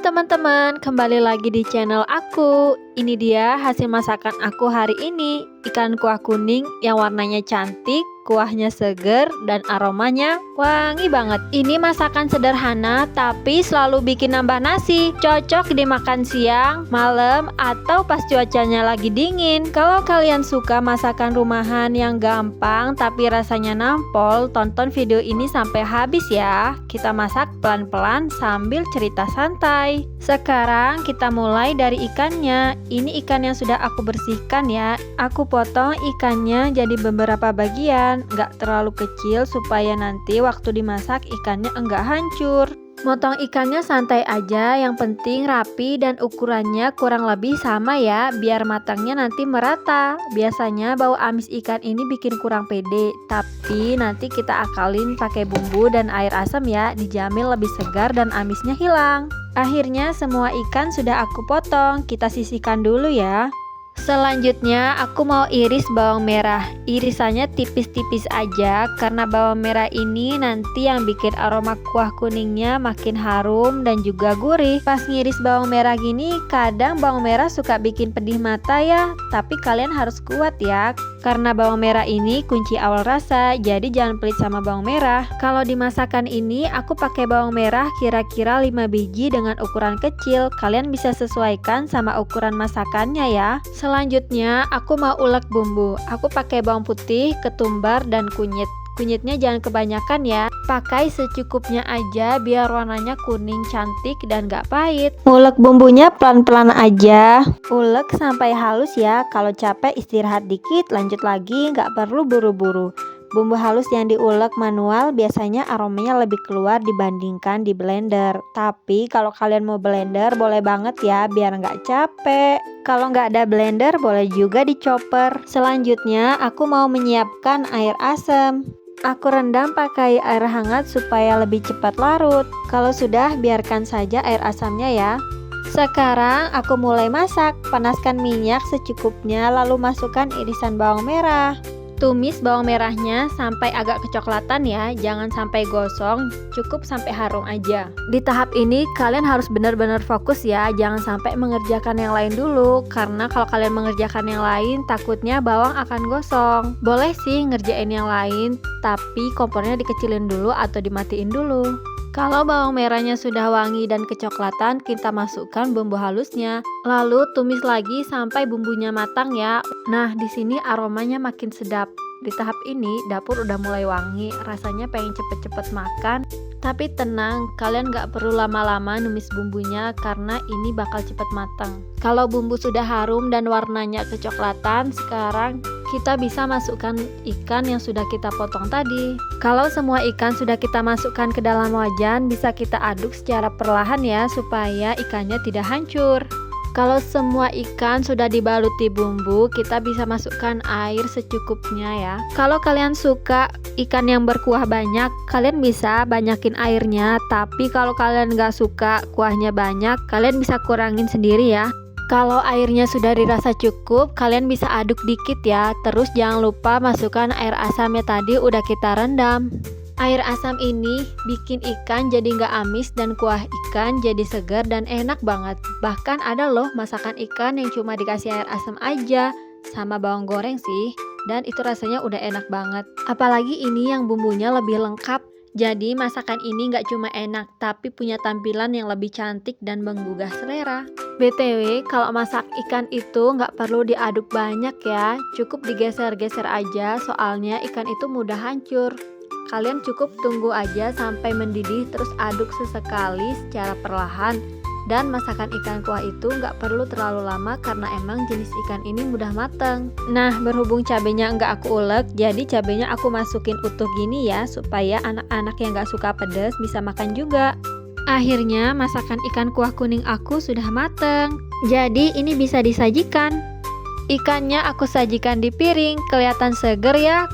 teman-teman, kembali lagi di channel aku. Ini dia hasil masakan aku hari ini. Ikan kuah kuning yang warnanya cantik, kuahnya seger, dan aromanya wangi banget. Ini masakan sederhana tapi selalu bikin nambah nasi. Cocok dimakan siang, malam, atau pas cuacanya lagi dingin. Kalau kalian suka masakan rumahan yang gampang tapi rasanya nampol, tonton video ini sampai habis ya. Kita masak pelan-pelan sambil cerita santai. Sekarang kita mulai dari ikannya. Ini ikan yang sudah aku bersihkan ya. Aku potong ikannya jadi beberapa bagian, nggak terlalu kecil supaya nanti waktu dimasak ikannya enggak hancur. Motong ikannya santai aja, yang penting rapi dan ukurannya kurang lebih sama ya, biar matangnya nanti merata. Biasanya bau amis ikan ini bikin kurang pede, tapi nanti kita akalin pakai bumbu dan air asam ya, dijamin lebih segar dan amisnya hilang. Akhirnya semua ikan sudah aku potong, kita sisihkan dulu ya. Selanjutnya aku mau iris bawang merah. Irisannya tipis-tipis aja karena bawang merah ini nanti yang bikin aroma kuah kuningnya makin harum dan juga gurih. Pas ngiris bawang merah gini kadang bawang merah suka bikin pedih mata ya, tapi kalian harus kuat ya, karena bawang merah ini kunci awal rasa, jadi jangan pelit sama bawang merah. Kalau di masakan ini aku pakai bawang merah kira-kira 5 biji dengan ukuran kecil. Kalian bisa sesuaikan sama ukuran masakannya ya. Selanjutnya aku mau ulek bumbu. Aku pakai bawang putih, ketumbar, dan kunyit. Kunyitnya jangan kebanyakan ya, pakai secukupnya aja biar warnanya kuning cantik dan gak pahit. Ulek bumbunya pelan-pelan aja, ulek sampai halus ya. Kalau capek istirahat dikit, lanjut lagi, gak perlu buru-buru. Bumbu halus yang diulek manual biasanya aromanya lebih keluar dibandingkan di blender. Tapi kalau kalian mau blender boleh banget ya, biar nggak capek. Kalau nggak ada blender boleh juga di chopper. Selanjutnya aku mau menyiapkan air asam. Aku rendam pakai air hangat supaya lebih cepat larut. Kalau sudah, biarkan saja air asamnya ya. Sekarang aku mulai masak. Panaskan minyak secukupnya, lalu masukkan irisan bawang merah. Tumis bawang merahnya sampai agak kecoklatan ya, jangan sampai gosong, cukup sampai harum aja. Di tahap ini kalian harus benar-benar fokus ya, jangan sampai mengerjakan yang lain dulu, karena kalau kalian mengerjakan yang lain takutnya bawang akan gosong. Boleh sih ngerjain yang lain, tapi kompornya dikecilin dulu atau dimatiin dulu. Kalau bawang merahnya sudah wangi dan kecoklatan, kita masukkan bumbu halusnya. Lalu tumis lagi sampai bumbunya matang ya. Nah, di sini aromanya makin sedap. Di tahap ini dapur udah mulai wangi, rasanya pengen cepet-cepet makan. Tapi tenang, kalian gak perlu lama-lama numis bumbunya karena ini bakal cepet matang. Kalau bumbu sudah harum dan warnanya kecoklatan, sekarang kita bisa masukkan ikan yang sudah kita potong tadi. Kalau semua ikan sudah kita masukkan ke dalam wajan, bisa kita aduk secara perlahan ya, supaya ikannya tidak hancur. Kalau semua ikan sudah dibaluti bumbu, kita bisa masukkan air secukupnya ya. Kalau kalian suka ikan yang berkuah banyak, kalian bisa banyakin airnya. Tapi kalau kalian gak suka kuahnya banyak, kalian bisa kurangin sendiri ya. Kalau airnya sudah dirasa cukup, kalian bisa aduk dikit ya. Terus jangan lupa masukkan air asamnya tadi udah kita rendam. Air asam ini bikin ikan jadi nggak amis dan kuah ikan jadi segar dan enak banget. Bahkan ada loh masakan ikan yang cuma dikasih air asam aja sama bawang goreng sih, dan itu rasanya udah enak banget. Apalagi ini yang bumbunya lebih lengkap. Jadi masakan ini nggak cuma enak, tapi punya tampilan yang lebih cantik dan menggugah selera. BTW, kalau masak ikan itu nggak perlu diaduk banyak ya, cukup digeser-geser aja, soalnya ikan itu mudah hancur. Kalian cukup tunggu aja sampai mendidih, terus aduk sesekali secara perlahan. Dan masakan ikan kuah itu nggak perlu terlalu lama karena emang jenis ikan ini mudah mateng. Nah, berhubung cabenya nggak aku ulek, jadi cabenya aku masukin utuh gini ya, supaya anak-anak yang nggak suka pedas bisa makan juga. Akhirnya masakan ikan kuah kuning aku sudah mateng. Jadi ini bisa disajikan. Ikannya aku sajikan di piring, kelihatan seger ya.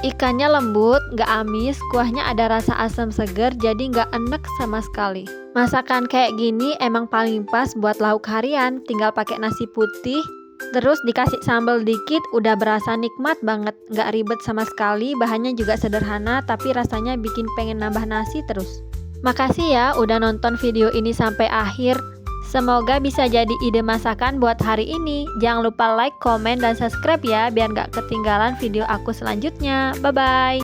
Ikannya lembut, gak amis, kuahnya ada rasa asam seger, jadi gak enek sama sekali. Masakan kayak gini emang paling pas buat lauk harian, tinggal pakai nasi putih, terus dikasih sambal dikit, udah berasa nikmat banget. Gak ribet sama sekali, bahannya juga sederhana, tapi rasanya bikin pengen nambah nasi terus. Makasih ya udah nonton video ini sampai akhir. Semoga bisa jadi ide masakan buat hari ini. Jangan lupa like, komen, dan subscribe ya biar gak ketinggalan video aku selanjutnya. Bye-bye.